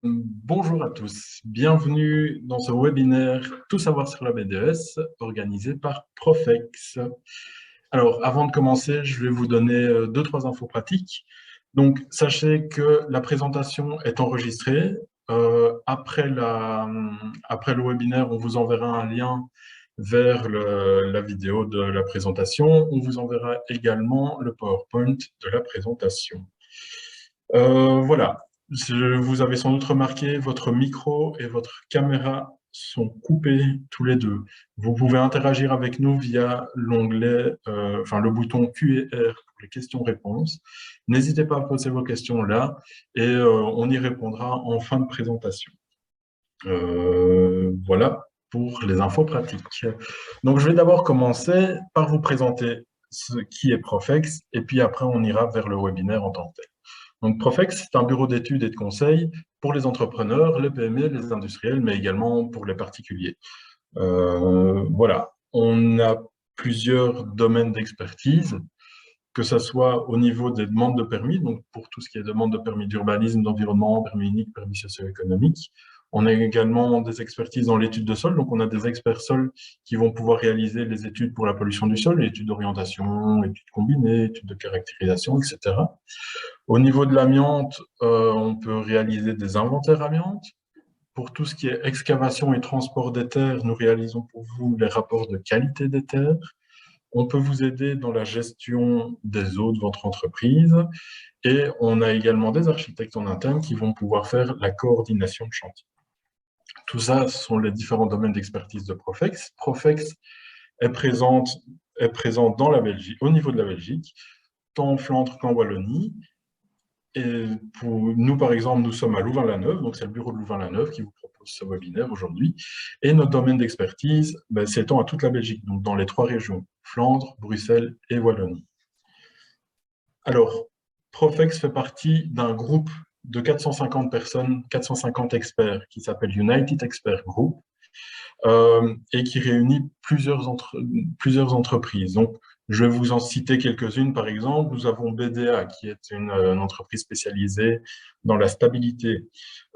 Bonjour à tous, bienvenue dans ce webinaire Tout savoir sur la BDES organisé par Profex. Alors, avant de commencer, je vais vous donner deux, trois infos pratiques. Donc, sachez que la présentation est enregistrée. Après le webinaire, on vous enverra un lien vers la vidéo de la présentation. On vous enverra également le PowerPoint de la présentation. Voilà. Vous avez sans doute remarqué, votre micro et votre caméra sont coupés tous les deux. Vous pouvez interagir avec nous via l'onglet, le bouton Q&R pour les questions-réponses. N'hésitez pas à poser vos questions là et on y répondra en fin de présentation. Voilà pour les infos pratiques. Donc, je vais d'abord commencer par vous présenter ce qui est Profex et puis après, on ira vers le webinaire en tant que tel. Donc, Profex, c'est un bureau d'études et de conseil pour les entrepreneurs, les PME, les industriels, mais également pour les particuliers. Voilà, on a plusieurs domaines d'expertise, que ce soit au niveau des demandes de permis, donc pour tout ce qui est demande de permis d'urbanisme, d'environnement, permis unique, permis socio-économique. On a également des expertises dans l'étude de sol, donc on a des experts sol qui vont pouvoir réaliser les études pour la pollution du sol, études d'orientation, études combinées, études de caractérisation, etc. Au niveau de l'amiante, on peut réaliser des inventaires amiante. Pour tout ce qui est excavation et transport des terres, nous réalisons pour vous les rapports de qualité des terres. On peut vous aider dans la gestion des eaux de votre entreprise. Et on a également des architectes en interne qui vont pouvoir faire la coordination de chantier. Tout ça, ce sont les différents domaines d'expertise de Profex. Profex est présent dans la Belgique, au niveau de la Belgique, tant en Flandre qu'en Wallonie. Et pour nous, par exemple, nous sommes à Louvain-la-Neuve, donc c'est le bureau de Louvain-la-Neuve qui vous propose ce webinaire aujourd'hui. Et notre domaine d'expertise s'étend à toute la Belgique, donc dans les trois régions, Flandre, Bruxelles et Wallonie. Alors, Profex fait partie d'un groupe de 450 personnes, 450 experts, qui s'appelle United Expert Group, et qui réunit plusieurs entreprises. Donc, je vais vous en citer quelques-unes. Par exemple, nous avons BDA, qui est une entreprise spécialisée dans la stabilité.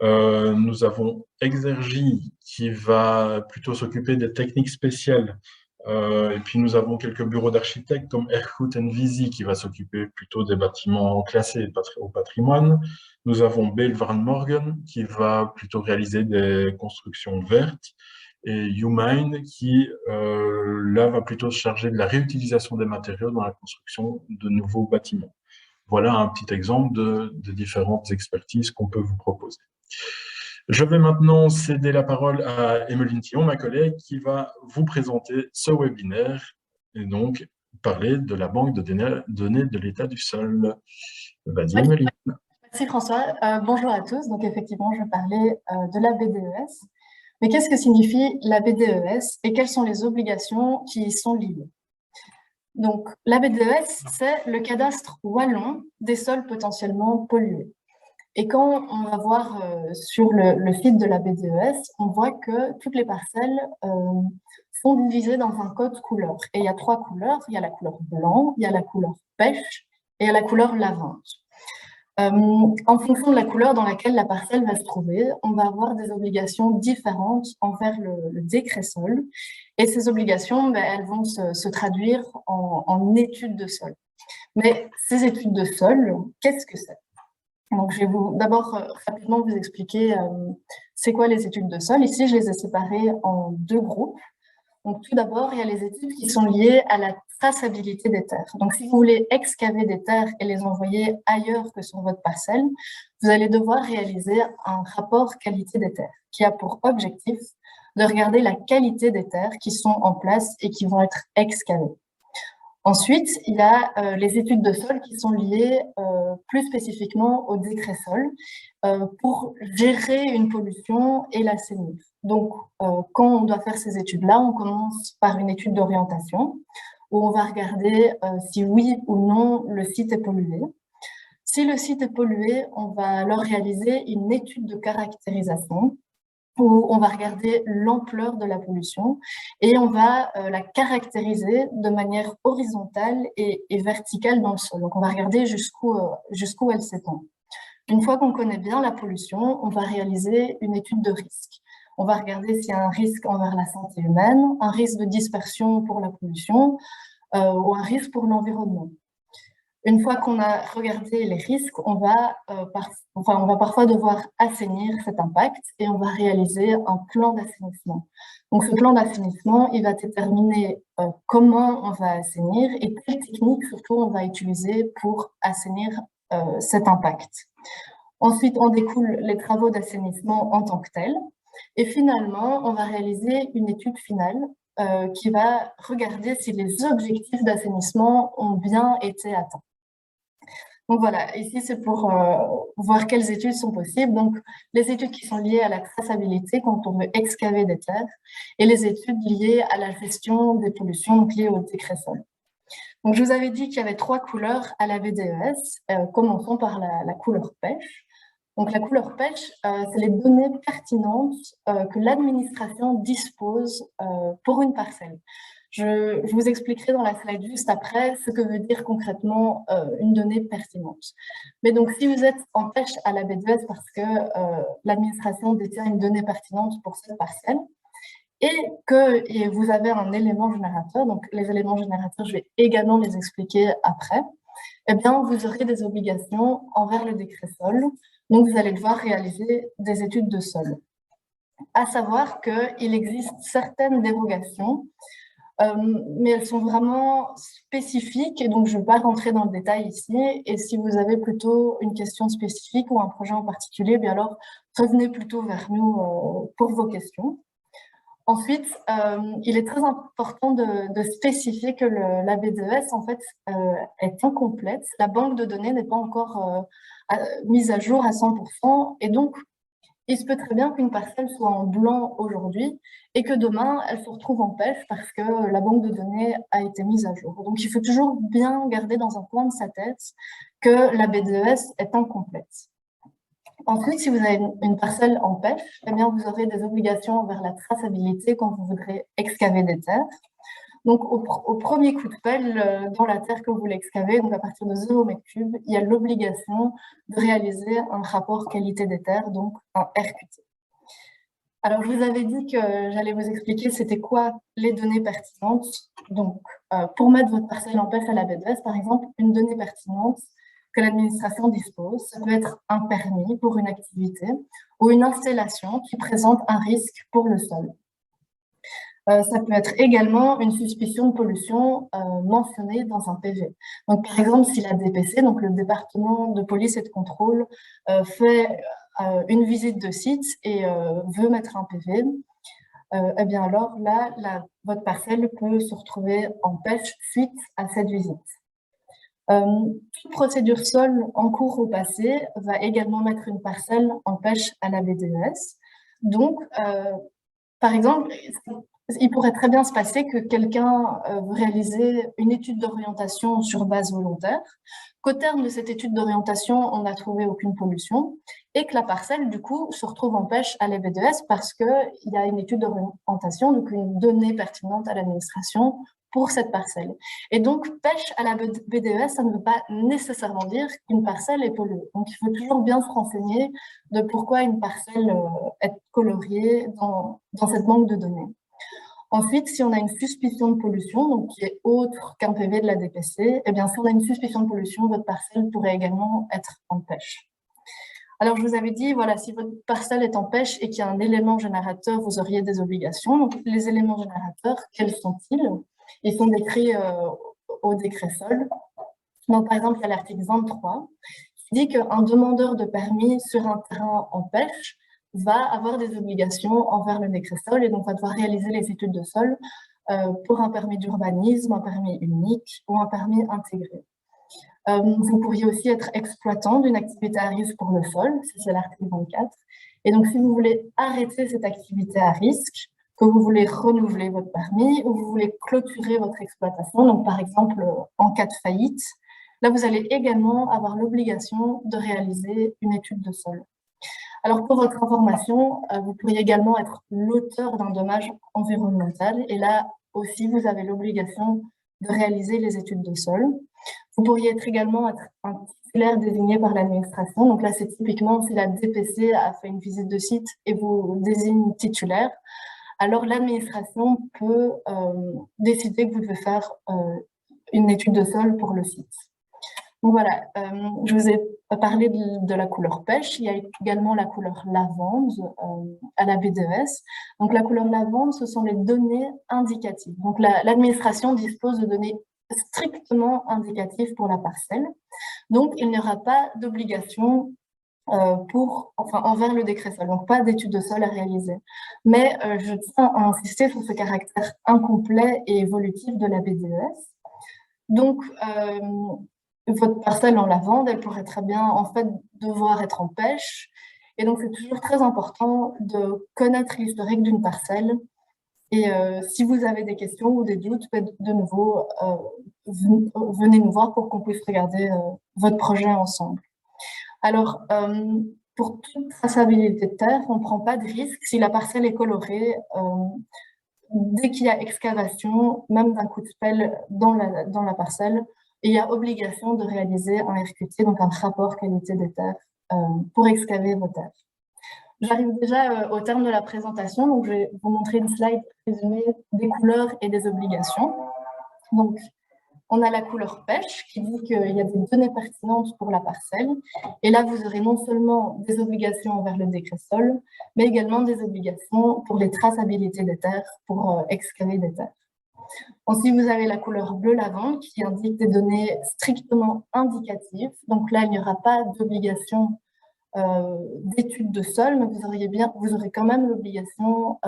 Nous avons Exergy, qui va plutôt s'occuper des techniques spéciales. Et puis, nous avons quelques bureaux d'architectes comme Ergout Visi, qui va s'occuper plutôt des bâtiments classés au patrimoine. Nous avons Bale Van Morgan, qui va plutôt réaliser des constructions vertes. Et Umine qui, là, va plutôt se charger de la réutilisation des matériaux dans la construction de nouveaux bâtiments. Voilà un petit exemple de différentes expertises qu'on peut vous proposer. Je vais maintenant céder la parole à Emeline Tillon, ma collègue, qui va vous présenter ce webinaire et donc parler de la banque de données de l'état du sol. Vas-y, Emeline. Merci François. Bonjour à tous. Donc effectivement, je parlais de la BDES. Mais qu'est-ce que signifie la BDES et quelles sont les obligations qui y sont liées? Donc la BDES, c'est le cadastre wallon des sols potentiellement pollués. Et quand on va voir sur le feed de la BDES, on voit que toutes les parcelles sont divisées dans un code couleur. Et il y a trois couleurs. Il y a la couleur blanc, il y a la couleur pêche et il y a la couleur lavande. En fonction de la couleur dans laquelle la parcelle va se trouver, on va avoir des obligations différentes envers le décret sol. Et ces obligations, elles vont se traduire en études de sol. Mais ces études de sol, qu'est-ce que c'est? Donc, je vais d'abord rapidement vous expliquer c'est quoi les études de sol. Ici, je les ai séparées en deux groupes. Donc, tout d'abord, il y a les études qui sont liées à la traçabilité des terres. Donc, si vous voulez excaver des terres et les envoyer ailleurs que sur votre parcelle, vous allez devoir réaliser un rapport qualité des terres qui a pour objectif de regarder la qualité des terres qui sont en place et qui vont être excavées. Ensuite, il y a les études de sol qui sont liées plus spécifiquement au décret sol pour gérer une pollution et l'assainir. Donc, quand on doit faire ces études-là, on commence par une étude d'orientation où on va regarder si oui ou non le site est pollué. Si le site est pollué, on va alors réaliser une étude de caractérisation où on va regarder l'ampleur de la pollution et on va la caractériser de manière horizontale et verticale dans le sol. Donc, on va regarder jusqu'où elle s'étend. Une fois qu'on connaît bien la pollution, on va réaliser une étude de risque. On va regarder s'il y a un risque envers la santé humaine, un risque de dispersion pour la pollution ou un risque pour l'environnement. Une fois qu'on a regardé les risques, on va parfois devoir assainir cet impact et on va réaliser un plan d'assainissement. Donc, ce plan d'assainissement, il va déterminer comment on va assainir et quelles techniques, surtout, on va utiliser pour assainir cet impact. Ensuite, on découle les travaux d'assainissement en tant que tels. Et finalement, on va réaliser une étude finale qui va regarder si les objectifs d'assainissement ont bien été atteints. Donc voilà, ici c'est pour voir quelles études sont possibles. Donc les études qui sont liées à la traçabilité quand on veut excaver des terres et les études liées à la gestion des pollutions, donc liées au décret sol. Donc je vous avais dit qu'il y avait 3 couleurs à la BDES. Commençons par la couleur pêche. Donc la couleur pêche, c'est les données pertinentes que l'administration dispose pour une parcelle. Je vous expliquerai dans la slide juste après ce que veut dire concrètement une donnée pertinente. Mais donc, si vous êtes en pêche à la BDES parce que l'administration détient une donnée pertinente pour cette parcelle et que vous avez un élément générateur, donc les éléments générateurs, je vais également les expliquer après, eh bien, vous aurez des obligations envers le décret sol. Donc, vous allez devoir réaliser des études de sol. À savoir qu'il existe certaines dérogations mais elles sont vraiment spécifiques et donc je ne vais pas rentrer dans le détail ici. Et si vous avez plutôt une question spécifique ou un projet en particulier, bien alors revenez plutôt vers nous pour vos questions. Ensuite, il est très important de spécifier que la BDES en fait est incomplète. La banque de données n'est pas encore mise à jour à 100% et donc il se peut très bien qu'une parcelle soit en blanc aujourd'hui et que demain, elle se retrouve en pêche parce que la banque de données a été mise à jour. Donc, il faut toujours bien garder dans un coin de sa tête que la BDES est incomplète. Ensuite, si vous avez une parcelle en pêche, eh bien, vous aurez des obligations envers la traçabilité quand vous voudrez excaver des terres. Donc, au premier coup de pelle dans la terre que vous voulez excaver, donc à partir de 0 mètre cube, il y a l'obligation de réaliser un rapport qualité des terres, donc un RQT. Alors, je vous avais dit que j'allais vous expliquer c'était quoi les données pertinentes. Donc, pour mettre votre parcelle en pêche à la BDES, par exemple, une donnée pertinente que l'administration dispose, ça peut être un permis pour une activité ou une installation qui présente un risque pour le sol. Ça peut être également une suspicion de pollution mentionnée dans un PV. Donc, par exemple, si la DPC, donc le département de police et de contrôle, fait une visite de site et veut mettre un PV, eh bien alors là, votre parcelle peut se retrouver en pêche suite à cette visite. Toute procédure sol en cours ou passé va également mettre une parcelle en pêche à la BDES. Donc, par exemple, il pourrait très bien se passer que quelqu'un veut réaliser une étude d'orientation sur base volontaire, qu'au terme de cette étude d'orientation, on n'a trouvé aucune pollution, et que la parcelle, du coup, se retrouve en pêche à la BDES parce qu'il y a une étude d'orientation, donc une donnée pertinente à l'administration pour cette parcelle. Et donc, pêche à la BDES, ça ne veut pas nécessairement dire qu'une parcelle est polluée. Donc, il faut toujours bien se renseigner de pourquoi une parcelle est coloriée dans cette banque de données. Ensuite, si on a une suspicion de pollution, donc qui est autre qu'un PV de la DPC, eh bien, si on a une suspicion de pollution, votre parcelle pourrait également être en pêche. Alors, je vous avais dit, voilà, si votre parcelle est en pêche et qu'il y a un élément générateur, vous auriez des obligations. Donc, les éléments générateurs, quels sont-ils? Ils sont décrits au décret sol. Donc, par exemple, il y a l'article 23 qui dit qu'un demandeur de permis sur un terrain en pêche va avoir des obligations envers le décret sol et donc va devoir réaliser les études de sol pour un permis d'urbanisme, un permis unique ou un permis intégré. Vous pourriez aussi être exploitant d'une activité à risque pour le sol, c'est l'article 24. Et donc, si vous voulez arrêter cette activité à risque, que vous voulez renouveler votre permis ou vous voulez clôturer votre exploitation, donc par exemple en cas de faillite, là, vous allez également avoir l'obligation de réaliser une étude de sol. Alors, pour votre information, vous pourriez également être l'auteur d'un dommage environnemental. Et là aussi, vous avez l'obligation de réaliser les études de sol. Vous pourriez être également un titulaire désigné par l'administration. Donc là, c'est typiquement si la DPC a fait une visite de site et vous désigne titulaire, alors l'administration peut décider que vous devez faire une étude de sol pour le site. Donc voilà, je vous ai parlé de la couleur pêche. Il y a également la couleur lavande à la BDES. Donc la couleur lavande, ce sont les données indicatives. Donc l'administration dispose de données strictement indicatives pour la parcelle. Donc il n'y aura pas d'obligation envers le décret sol, donc pas d'étude de sol à réaliser. Mais je tiens à insister sur ce caractère incomplet et évolutif de la BDES. Donc, votre parcelle en lavande, elle pourrait très bien en fait devoir être en pêche. Et donc, c'est toujours très important de connaître l'historique d'une parcelle. Et si vous avez des questions ou des doutes, de nouveau, venez nous voir pour qu'on puisse regarder votre projet ensemble. Alors, pour toute traçabilité de terre, on ne prend pas de risque si la parcelle est colorée. Dès qu'il y a excavation, même d'un coup de pelle dans la parcelle, il y a obligation de réaliser un RQT, donc un rapport qualité des terres, pour excaver vos terres. J'arrive déjà au terme de la présentation, donc je vais vous montrer une slide résumée des couleurs et des obligations. Donc, on a la couleur pêche qui dit qu'il y a des données pertinentes pour la parcelle. Et là, vous aurez non seulement des obligations envers le décret sol, mais également des obligations pour les traçabilités des terres, pour excaver des terres. Ensuite, vous avez la couleur bleu lavande qui indique des données strictement indicatives. Donc là, il n'y aura pas d'obligation d'étude de sol, mais vous aurez quand même l'obligation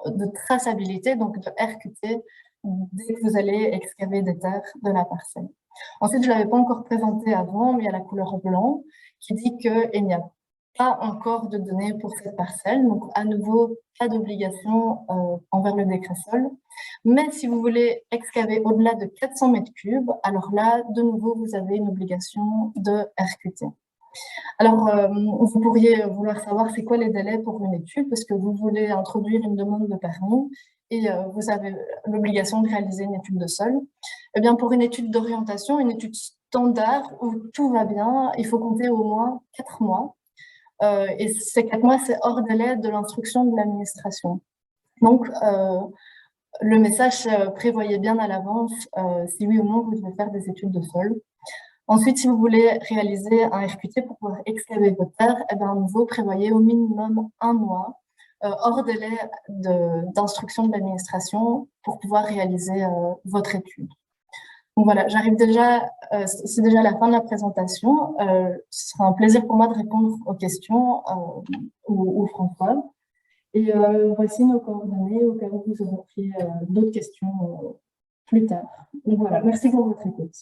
de traçabilité, donc de RQT, dès que vous allez excaver des terres de la parcelle. Ensuite, je ne l'avais pas encore présenté avant, mais il y a la couleur blanc qui dit qu'il n'y a pas encore de données pour cette parcelle. Donc, à nouveau, pas d'obligation envers le décret sol. Mais si vous voulez excaver au-delà de 400 mètres cubes, alors là, de nouveau, vous avez une obligation de RQT. Alors, vous pourriez vouloir savoir c'est quoi les délais pour une étude, parce que vous voulez introduire une demande de permis et vous avez l'obligation de réaliser une étude de sol. Eh bien, pour une étude d'orientation, une étude standard où tout va bien, il faut compter au moins 4 mois. Et ces 4 mois, c'est hors délai de l'instruction de l'administration. Donc, le message prévoyait bien à l'avance si oui ou non vous devez faire des études de sol. Ensuite, si vous voulez réaliser un RQT pour pouvoir excaver vos terres, eh bien, à nouveau, prévoyez au minimum 1 mois hors délai d'instruction de l'administration pour pouvoir réaliser votre étude. Donc voilà, j'arrive déjà, c'est déjà la fin de la présentation. Ce sera un plaisir pour moi de répondre aux questions ou François. Et voici nos coordonnées au cas où vous auriez d'autres questions plus tard. Donc voilà, merci pour votre écoute.